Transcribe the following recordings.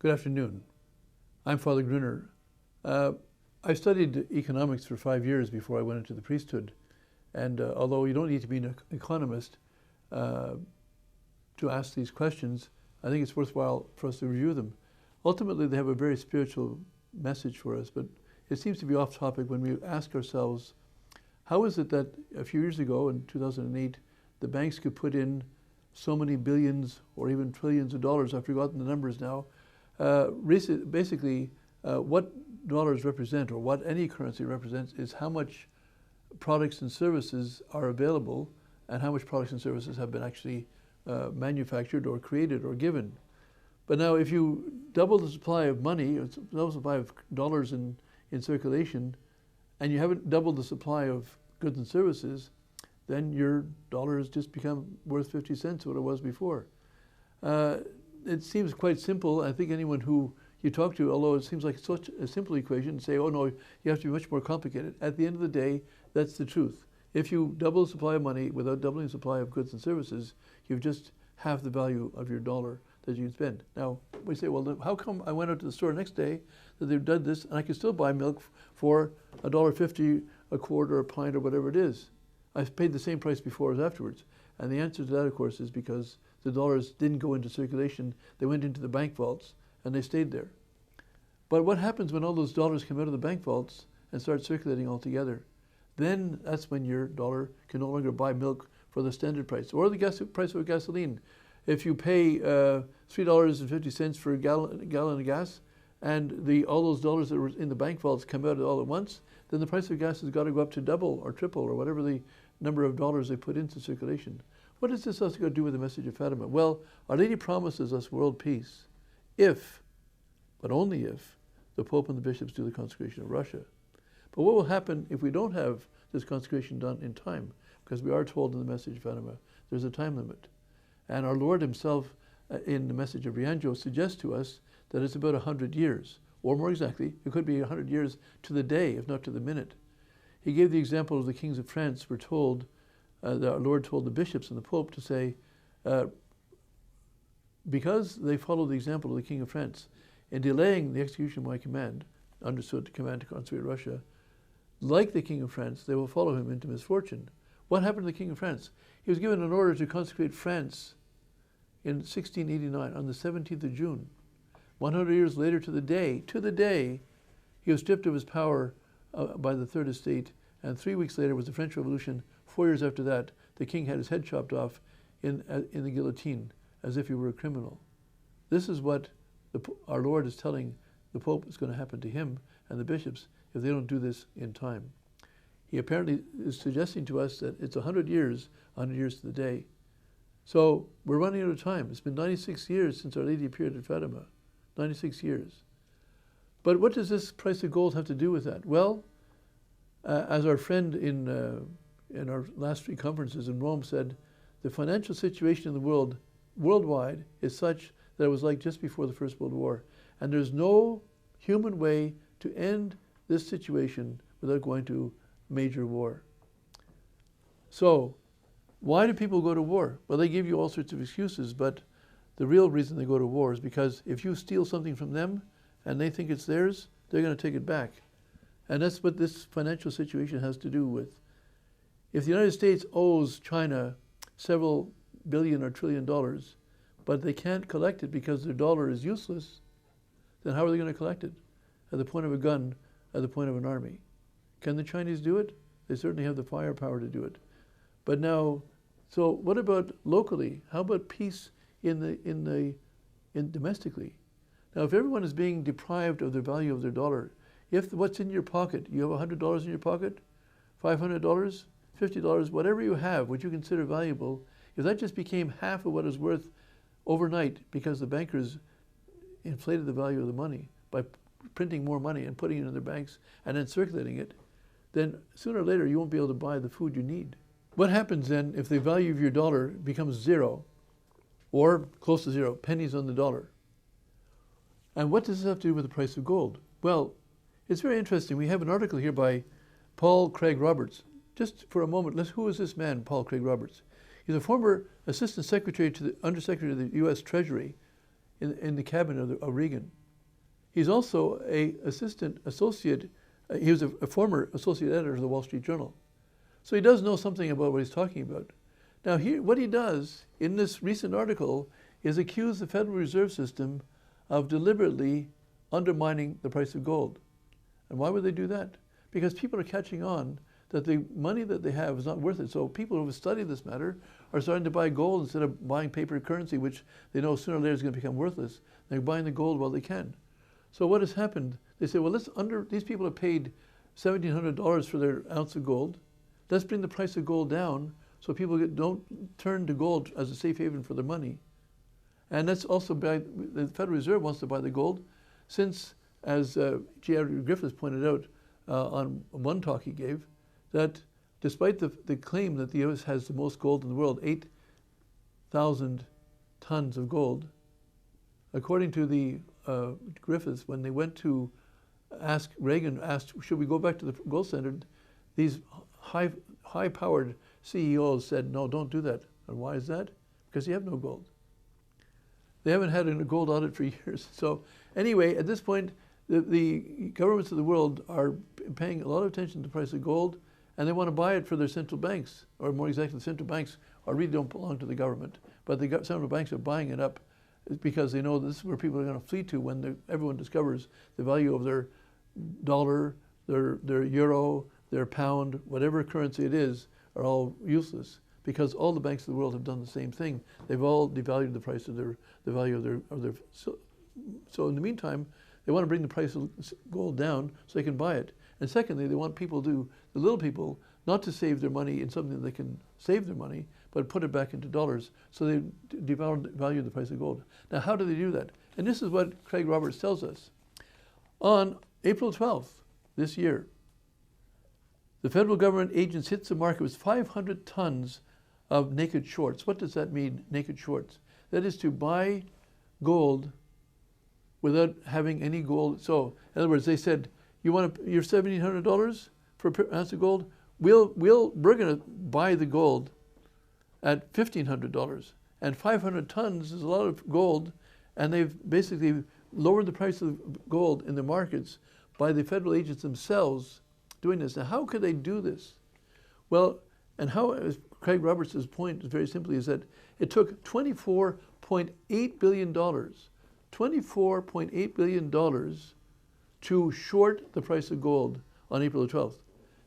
Good afternoon. I'm Father Gruner. I studied economics for 5 years before I went into the priesthood. And although you don't need to be an economist to ask these questions, I think it's worthwhile for us to review them. Ultimately, they have a very spiritual message for us, but it seems to be off topic when we ask ourselves, how is it that a few years ago, in 2008, the banks could put in so many billions or even trillions of dollars, I've forgotten the numbers now, basically what dollars represent, or what any currency represents, is how much products and services are available and how much products and services have been actually manufactured or created or given. But now if you double the supply of money, or double the supply of dollars in circulation, and you haven't doubled the supply of goods and services, then your dollar has just become worth 50 cents what it was before. It seems quite simple. I think anyone who you talk to, although it seems like such a simple equation, say, oh no, you have to be much more complicated. At the end of the day, that's the truth. If you double the supply of money without doubling the supply of goods and services, you've just half the value of your dollar that you can spend. Now, we say, well, how come I went out to the store next day that they've done this and I can still buy milk for $1.50 a quart or a pint or whatever it is? I paid the same price before as afterwards. And the answer to that, of course, is because the dollars didn't go into circulation. They went into the bank vaults and they stayed there. But what happens when all those dollars come out of the bank vaults and start circulating altogether? Then that's when your dollar can no longer buy milk for the standard price or the price of gasoline. If you pay $3.50 for a gallon of gas, and all those dollars that were in the bank vaults come out all at once, then the price of gas has got to go up to double or triple or whatever the number of dollars they put into circulation. What does this also got to do with the message of Fatima? Well, Our Lady promises us world peace if, but only if, the Pope and the bishops do the consecration of Russia. But what will happen if we don't have this consecration done in time? Because we are told in the message of Fatima, there's a time limit. And our Lord himself, in the message of Rianjo, suggests to us that it's about 100 years, or more exactly, it could be 100 years to the day, if not to the minute. He gave the example of the kings of France. We're told, that our Lord told the bishops and the Pope to say, because they follow the example of the king of France in delaying the execution of my command, understood the command to consecrate Russia, like the king of France, they will follow him into misfortune. What happened to the king of France? He was given an order to consecrate France in 1689 on the 17th of June. 100 years later to the day, he was stripped of his power by the Third Estate, and 3 weeks later was the French Revolution. 4 years after that, the king had his head chopped off in the guillotine as if he were a criminal. This is what our Lord is telling the Pope is going to happen to him and the bishops if they don't do this in time. He apparently is suggesting to us that it's 100 years to the day. So we're running out of time. It's been 96 years since Our Lady appeared at Fatima. 96 years. But what does this price of gold have to do with that? Well, as our friend in our last 3 conferences in Rome said, the financial situation in the world, worldwide, is such that it was like just before the First World War. And there's no human way to end this situation without going to major war. So, why do people go to war? Well, they give you all sorts of excuses, but the real reason they go to war is because if you steal something from them and they think it's theirs, they're going to take it back. And that's what this financial situation has to do with. If the United States owes China several billion or trillion dollars, but they can't collect it because their dollar is useless, then how are they going to collect it? At the point of a gun, at the point of an army. Can the Chinese do it? They certainly have the firepower to do it. But now, so what about locally? How about peace domestically? Now, if everyone is being deprived of the value of their dollar, if what's in your pocket, you have $100 in your pocket, $500, $50, whatever you have, what you consider valuable, if that just became half of what it's worth overnight because the bankers inflated the value of the money by printing more money and putting it in their banks and then circulating it, then sooner or later you won't be able to buy the food you need. What happens then if the value of your dollar becomes zero or close to zero, pennies on the dollar? And what does this have to do with the price of gold? Well, it's very interesting. We have an article here by Paul Craig Roberts. Just for a moment, who is this man, Paul Craig Roberts? He's a former Assistant Secretary to the Undersecretary of the U.S. Treasury in the cabinet of Reagan. He's also he was a former associate editor of the Wall Street Journal. So he does know something about what he's talking about. Now, what he does in this recent article is accuse the Federal Reserve System of deliberately undermining the price of gold. And why would they do that? Because people are catching on that the money that they have is not worth it. So people who have studied this matter are starting to buy gold instead of buying paper currency, which they know sooner or later is going to become worthless. They're buying the gold while they can. So what has happened? They say, well, these people have paid $1,700 for their ounce of gold. Let's bring the price of gold down so people don't turn to gold as a safe haven for their money. And that's also the Federal Reserve wants to buy the gold since, as J. Edgar Griffiths pointed out on one talk he gave, that despite the claim that the U.S. has the most gold in the world, 8,000 tons of gold, according to the Griffiths, when they went to Reagan asked, should we go back to the gold standard, these high-powered CEOs said, no, don't do that. And why is that? Because you have no gold. They haven't had a gold audit for years. So anyway, at this point, the governments of the world are paying a lot of attention to the price of gold, and they want to buy it for their central banks, or more exactly, the central banks really don't belong to the government, but the central banks are buying it up because they know this is where people are going to flee to when everyone discovers the value of their dollar, their euro, their pound, whatever currency it is, are all useless because all the banks of the world have done the same thing. They've all devalued the price of the value of their. So in the meantime, they want to bring the price of gold down so they can buy it. And secondly, they want the little people, not to save their money in something that they can save their money, but put it back into dollars. So they devalue the price of gold. Now, how do they do that? And this is what Craig Roberts tells us. On April 12th this year, the federal government agents hits the market with 500 tons of naked shorts. What does that mean, naked shorts? That is to buy gold without having any gold. So, in other words, they said, your $1,700 for an ounce of gold? We're going to buy the gold at $1,500. And 500 tons is a lot of gold, and they've basically lowered the price of gold in the markets by the federal agents themselves doing this. Now, how could they do this? Well, and how, as Craig Roberts' point very simply is that it took $24.8 billion, $24.8 billion to short the price of gold on April the 12th.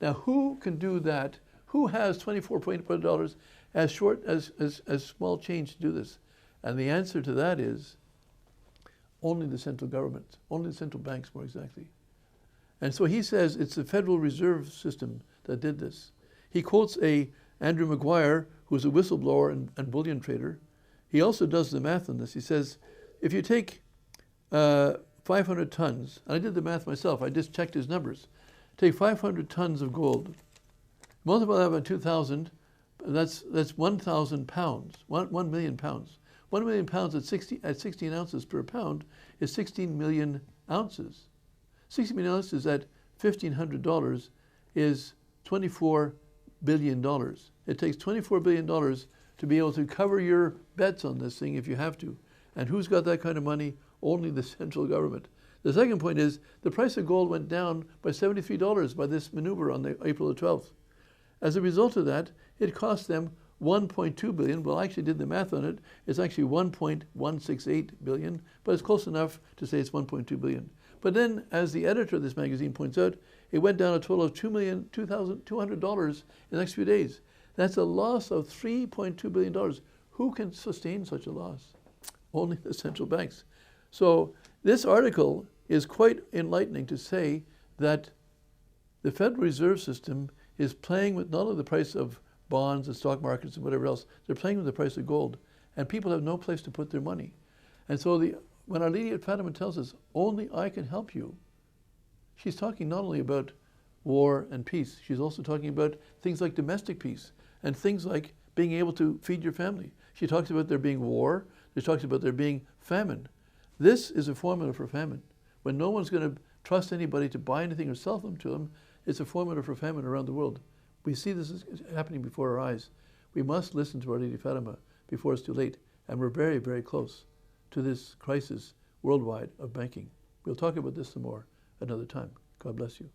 Now, who can do that? Who has $24.8 billion as short as small change to do this? And the answer to that is only the central government, only the central banks more exactly. And so he says it's the Federal Reserve System that did this. He quotes Andrew Maguire, who's a whistleblower and bullion trader. He also does the math on this. He says, if you take 500 tons, and I did the math myself, I just checked his numbers. Take 500 tons of gold, multiply that by 2,000, that's 1,000 pounds, 1 million pounds. 1 million pounds at 16 ounces per pound is 16 million ounces. 60 million ounces at $1,500 is $24 billion. It takes $24 billion to be able to cover your bets on this thing if you have to. And who's got that kind of money? Only the central government. The second point is the price of gold went down by $73 by this maneuver on April the 12th. As a result of that, it cost them $1.2 billion. Well, I actually did the math on it. It's actually $1.168 billion, but it's close enough to say it's $1.2 billion. But then, as the editor of this magazine points out, it went down a total of $2,200 in the next few days. That's a loss of $3.2 billion. Who can sustain such a loss? Only the central banks. So this article is quite enlightening to say that the Federal Reserve System is playing with not only the price of bonds and stock markets and whatever else, they're playing with the price of gold. And people have no place to put their money. And so when Our Lady at Fatima tells us, only I can help you, she's talking not only about war and peace, she's also talking about things like domestic peace and things like being able to feed your family. She talks about there being war, she talks about there being famine. This is a formula for famine. When no one's going to trust anybody to buy anything or sell them to them, it's a formula for famine around the world. We see this is happening before our eyes. We must listen to Our Lady Fatima before it's too late. And we're very, very close to this crisis worldwide of banking. We'll talk about this some more another time. God bless you.